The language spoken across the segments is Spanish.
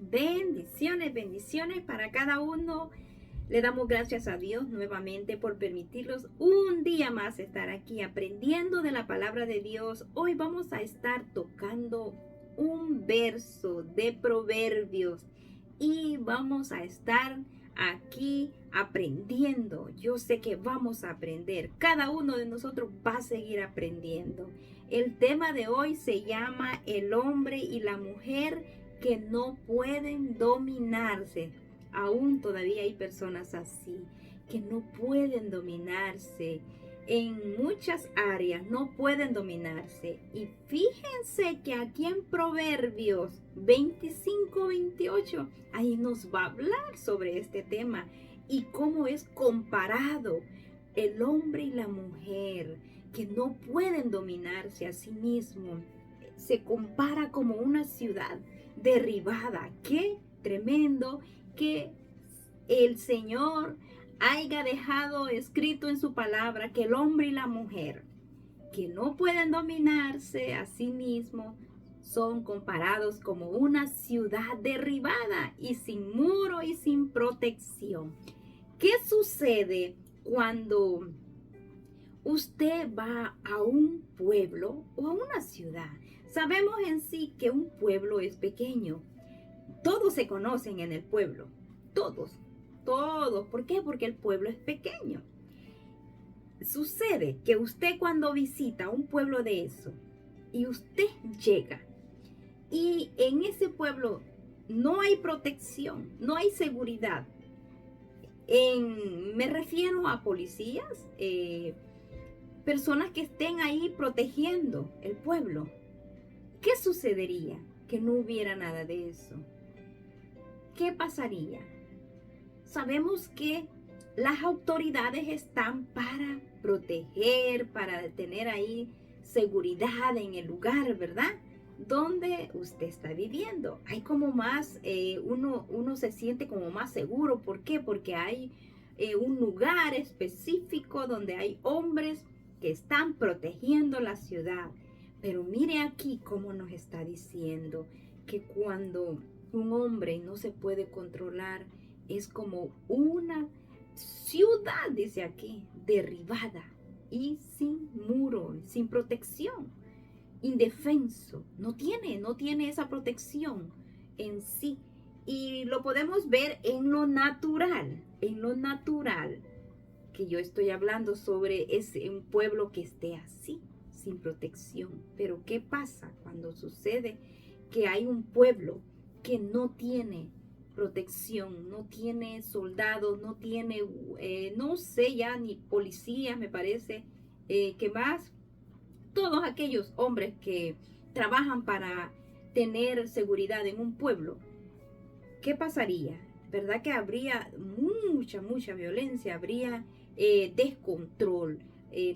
Bendiciones, bendiciones para cada uno. Le damos gracias a Dios nuevamente por permitirnos un día más estar aquí aprendiendo de la palabra de Dios. Hoy vamos a estar tocando un verso de Proverbios y vamos a estar aquí aprendiendo. Yo sé que vamos a aprender. Cada uno de nosotros va a seguir aprendiendo. El tema de hoy se llama el hombre y la mujer que no pueden dominarse. Aún todavía hay personas así, que no pueden dominarse. En muchas áreas no pueden dominarse. Y fíjense que aquí en Proverbios 25-28, ahí nos va a hablar sobre este tema y cómo es comparado el hombre y la mujer que no pueden dominarse a sí mismos. Se compara como una ciudad derribada. Qué tremendo que el Señor haya dejado escrito en su palabra que el hombre y la mujer que no pueden dominarse a sí mismos son comparados como una ciudad derribada y sin muro y sin protección. ¿Qué sucede cuando usted va a un pueblo o a una ciudad? Sabemos en sí que un pueblo es pequeño. Todos se conocen en el pueblo. Todos. ¿Por qué? Porque el pueblo es pequeño. Sucede que usted cuando visita un pueblo de eso y usted llega y en ese pueblo no hay protección, no hay seguridad. Me refiero a policías, personas que estén ahí protegiendo el pueblo. ¿Qué sucedería? Que no hubiera nada de eso. ¿Qué pasaría? Sabemos que las autoridades están para proteger, para tener ahí seguridad en el lugar, ¿verdad? Donde usted está viviendo. Hay como más, uno se siente como más seguro. ¿Por qué? Porque hay un lugar específico donde hay hombres que están protegiendo la ciudad. Pero mire aquí cómo nos está diciendo que cuando un hombre no se puede controlar, es como una ciudad, dice aquí, derribada y sin muro, sin protección, indefenso. No tiene esa protección en sí. Y lo podemos ver en lo natural, que yo estoy hablando sobre un pueblo que esté así, sin protección. Pero ¿qué pasa cuando sucede que hay un pueblo que no tiene protección, no tiene soldados, no tiene, no sé ya, ni policías, me parece, que más, todos aquellos hombres que trabajan para tener seguridad en un pueblo? ¿Qué pasaría? ¿Verdad que habría mucha violencia? Habría descontrol,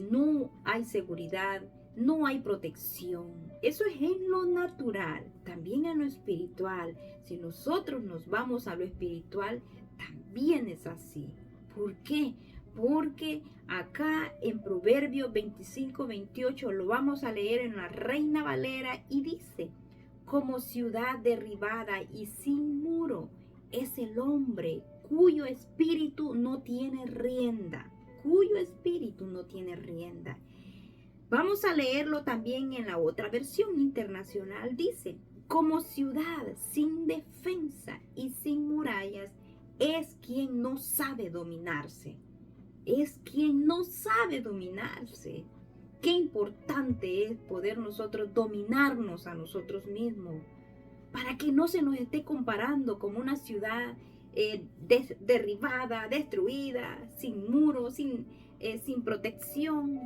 no hay seguridad, no hay protección. Eso es en lo natural, también en lo espiritual. Si nosotros nos vamos a lo espiritual, también es así. ¿Por qué? Porque acá en Proverbios 25-28 lo vamos a leer en la Reina Valera y dice: como ciudad derribada y sin muro es el hombre cuyo espíritu no tiene rienda, Vamos a leerlo también en la otra versión internacional. Dice: como ciudad sin defensa y sin murallas es quien no sabe dominarse. Qué importante es poder nosotros dominarnos a nosotros mismos, para que no se nos esté comparando como una ciudad derribada, destruida, sin muros, sin protección,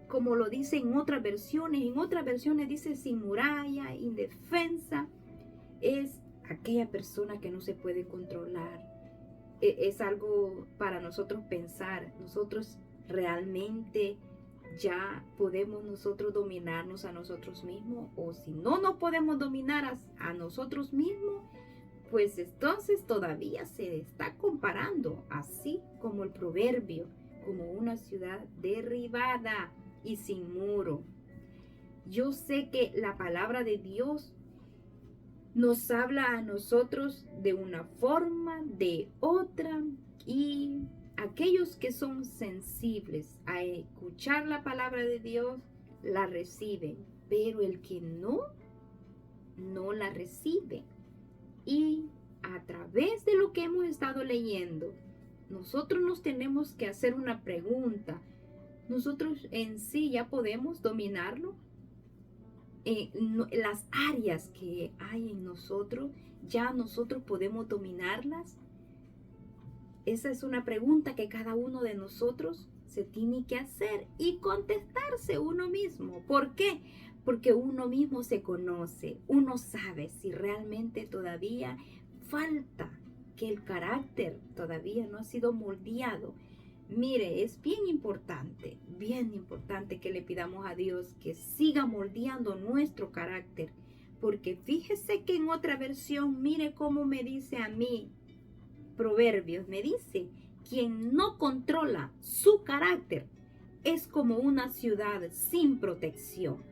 como lo dice en otras versiones. En otras versiones dice sin muralla, indefensa. Es aquella persona que no se puede controlar. Es algo para nosotros pensar. Nosotros realmente ya podemos nosotros dominarnos a nosotros mismos, o si no nos podemos dominar a nosotros mismos, pues entonces todavía se está comparando, así como el proverbio, como una ciudad derribada y sin muro. Yo sé que la palabra de Dios nos habla a nosotros de una forma, de otra, y aquellos que son sensibles a escuchar la palabra de Dios, la reciben, pero el que no, no la recibe. Y a través de lo que hemos estado leyendo, nosotros nos tenemos que hacer una pregunta. ¿Nosotros en sí ya podemos dominarlo? Las áreas que hay en nosotros, ¿ya nosotros podemos dominarlas? Esa es una pregunta que cada uno de nosotros se tiene que hacer y contestarse uno mismo. ¿Por qué? Porque uno mismo se conoce, uno sabe si realmente todavía falta, que el carácter todavía no ha sido moldeado. Mire, es bien importante que le pidamos a Dios que siga moldeando nuestro carácter. Porque fíjese que en otra versión, mire cómo me dice a mí, Proverbios, me dice, quien no controla su carácter es como una ciudad sin protección.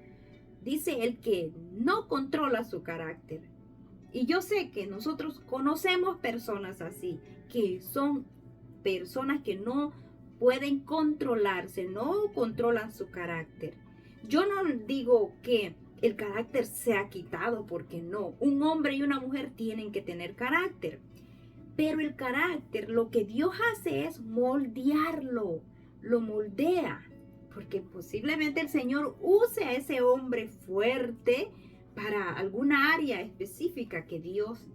Dice el que no controla su carácter. Y yo sé que nosotros conocemos personas así, que son personas que no pueden controlarse, no controlan su carácter. Yo no digo que el carácter se ha quitado, porque no. Un hombre y una mujer tienen que tener carácter. Pero el carácter, lo que Dios hace es moldearlo, lo moldea. Porque posiblemente el Señor use a ese hombre fuerte para alguna área específica que Dios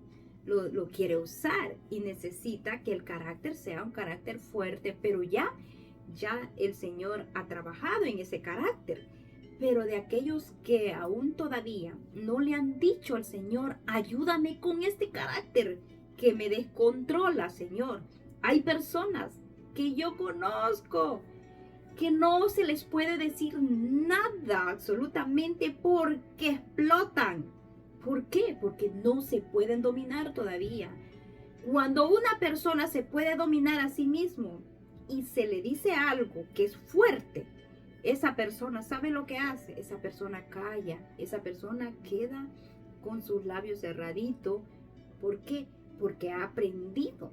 lo quiere usar, y necesita que el carácter sea un carácter fuerte, pero ya el Señor ha trabajado en ese carácter. Pero de aquellos que aún todavía no le han dicho al Señor, ayúdame con este carácter que me descontrola, Señor. Hay personas que yo conozco que no se les puede decir nada absolutamente porque explotan. ¿Por qué? Porque no se pueden dominar todavía. Cuando una persona se puede dominar a sí mismo y se le dice algo que es fuerte, esa persona sabe lo que hace. Esa persona calla, esa persona queda con sus labios cerraditos. ¿Por qué? Porque ha aprendido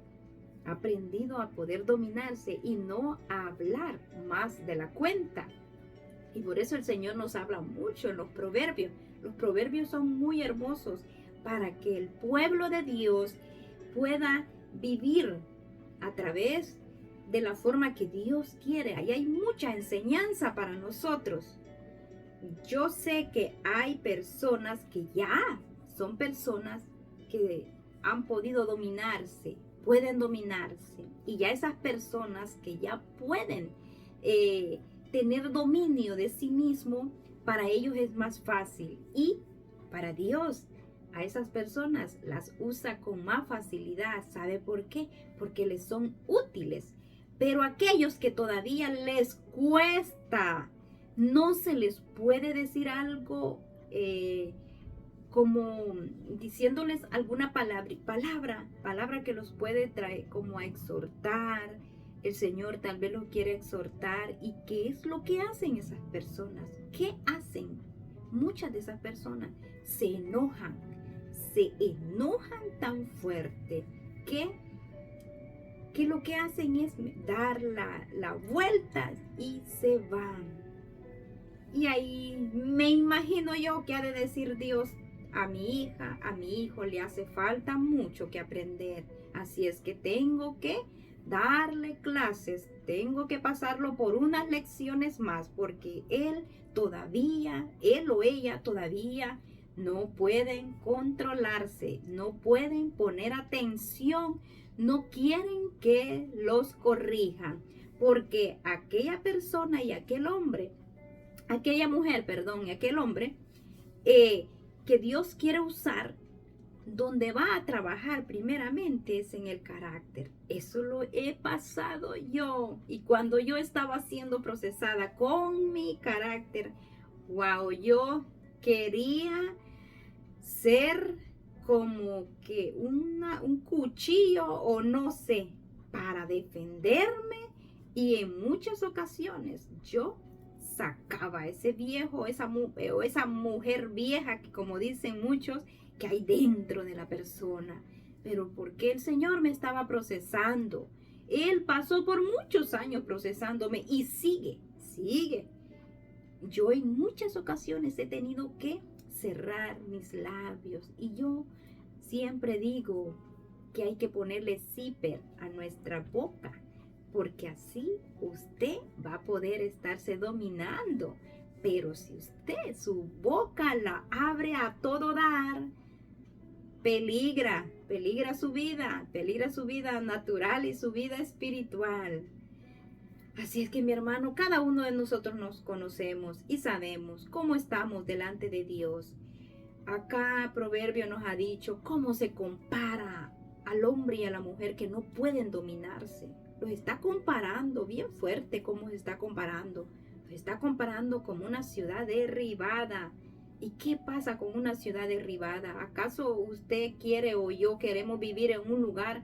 a poder dominarse y no a hablar más de la cuenta. Y por eso el Señor nos habla mucho en los proverbios. Los proverbios son muy hermosos para que el pueblo de Dios pueda vivir a través de la forma que Dios quiere. Ahí hay mucha enseñanza para nosotros. Yo sé que hay personas que ya son personas que han podido dominarse, pueden dominarse, y ya esas personas que ya pueden tener dominio de sí mismo, para ellos es más fácil, y para Dios a esas personas las usa con más facilidad. ¿Sabe por qué? Porque les son útiles. Pero aquellos que todavía les cuesta, no se les puede decir algo como diciéndoles alguna palabra que los puede traer como a exhortar. El Señor tal vez los quiere exhortar. ¿Y qué es lo que hacen esas personas? ¿Qué hacen? Muchas de esas personas se enojan tan fuerte que lo que hacen es dar la vuelta y se van. Y ahí me imagino yo que ha de decir Dios, a mi hija, a mi hijo le hace falta mucho que aprender. Así es que tengo que darle clases, tengo que pasarlo por unas lecciones más, porque él o ella todavía no pueden controlarse, no pueden poner atención, no quieren que los corrijan, porque aquella persona y aquella mujer, y aquel hombre que Dios quiere usar, donde va a trabajar primeramente es en el carácter. Eso lo he pasado yo. Y cuando yo estaba siendo procesada con mi carácter, wow, yo quería ser como que un cuchillo o no sé, para defenderme, y en muchas ocasiones yo sacaba ese viejo, esa mujer vieja, que como dicen muchos, que hay dentro de la persona. Pero porque el Señor me estaba procesando. Él pasó por muchos años procesándome y sigue. Yo en muchas ocasiones he tenido que cerrar mis labios y yo siempre digo que hay que ponerle zipper a nuestra boca, porque así usted va a poder estarse dominando. Pero si usted su boca la abre a todo dar, peligra su vida natural y su vida espiritual. Así es que mi hermano, cada uno de nosotros nos conocemos y sabemos cómo estamos delante de Dios. Acá Proverbio nos ha dicho cómo se compara al hombre y a la mujer que no pueden dominarse. Los está comparando bien fuerte, cómo se está comparando. Los está comparando como una ciudad derribada. ¿Y qué pasa con una ciudad derribada? ¿Acaso usted quiere o yo queremos vivir en un lugar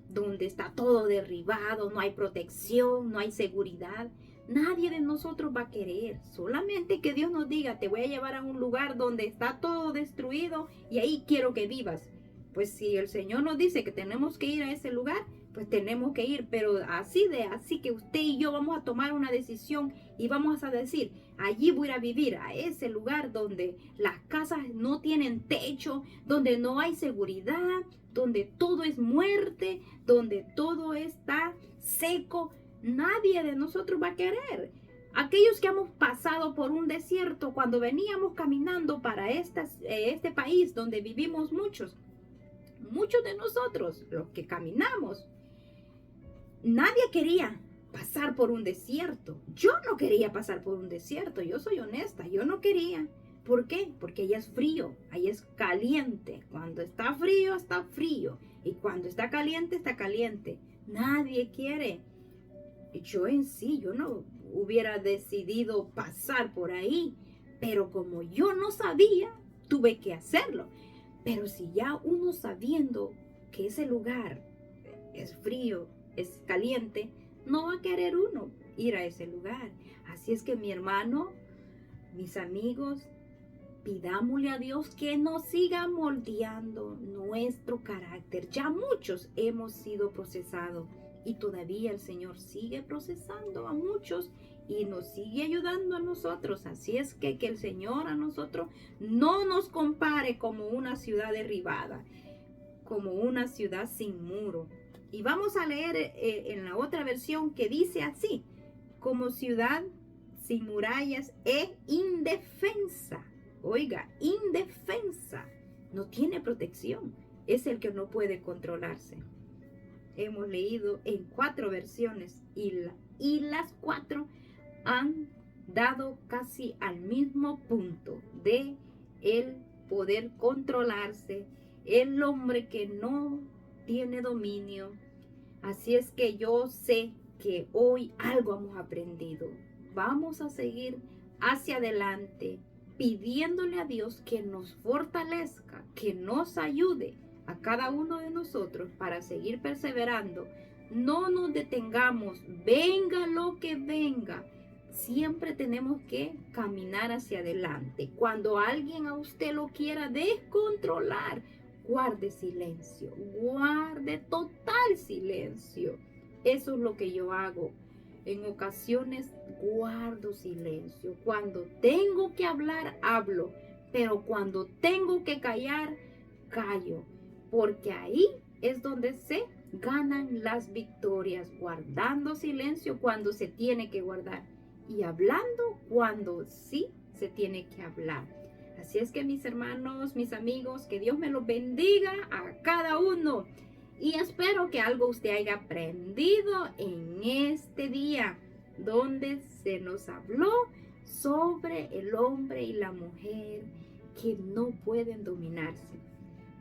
donde está todo derribado, no hay protección, no hay seguridad? Nadie de nosotros va a querer. Solamente que Dios nos diga, te voy a llevar a un lugar donde está todo destruido y ahí quiero que vivas. Pues si el Señor nos dice que tenemos que ir a ese lugar, pues tenemos que ir. Pero así que usted y yo vamos a tomar una decisión y vamos a decir, allí voy a ir a vivir, a ese lugar donde las casas no tienen techo, donde no hay seguridad, donde todo es muerte, donde todo está seco. Nadie de nosotros va a querer. Aquellos que hemos pasado por un desierto cuando veníamos caminando para este país donde vivimos muchos de nosotros, los que caminamos, nadie quería pasar por un desierto. Yo no quería pasar por un desierto, yo soy honesta, yo no quería. ¿Por qué? Porque allá es frío, allá es caliente. Cuando está frío, está frío. Y cuando está caliente, está caliente. Nadie quiere. Yo no hubiera decidido pasar por ahí. Pero como yo no sabía, tuve que hacerlo. Pero si ya uno sabiendo que ese lugar es frío, es caliente, no va a querer uno ir a ese lugar. Así es que mi hermano, mis amigos, pidámosle a Dios que nos siga moldeando nuestro carácter. Ya muchos hemos sido procesados y todavía el Señor sigue procesando a muchos y nos sigue ayudando a nosotros. Así es que el Señor a nosotros no nos compare como una ciudad derribada, como una ciudad sin muro. Y vamos a leer en la otra versión que dice así, como ciudad sin murallas e indefensa. Oiga, indefensa, no tiene protección, es el que no puede controlarse. Hemos leído en 4 versiones y las 4 han dado casi al mismo punto de el poder controlarse, el hombre que no tiene dominio. Así es que yo sé que hoy algo hemos aprendido. Vamos a seguir hacia adelante, pidiéndole a Dios que nos fortalezca, que nos ayude a cada uno de nosotros para seguir perseverando. No nos detengamos, venga lo que venga. Siempre tenemos que caminar hacia adelante. Cuando alguien a usted lo quiera descontrolar, guarde silencio, guarde total silencio. Eso es lo que yo hago. En ocasiones guardo silencio. Cuando tengo que hablar, hablo. Pero cuando tengo que callar, callo. Porque ahí es donde se ganan las victorias. Guardando silencio cuando se tiene que guardar. Y hablando cuando sí se tiene que hablar. Así es que mis hermanos, mis amigos, que Dios me los bendiga a cada uno. Y espero que algo usted haya aprendido en este día, donde se nos habló sobre el hombre y la mujer que no pueden dominarse.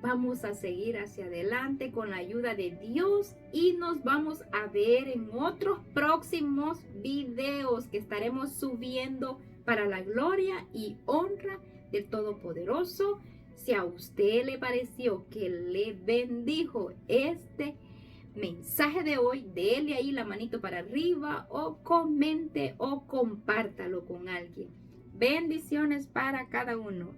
Vamos a seguir hacia adelante con la ayuda de Dios y nos vamos a ver en otros próximos videos que estaremos subiendo para la gloria y honra del Todopoderoso. Si a usted le pareció que le bendijo este mensaje de hoy, déle ahí la manito para arriba o comente o compártalo con alguien. Bendiciones para cada uno.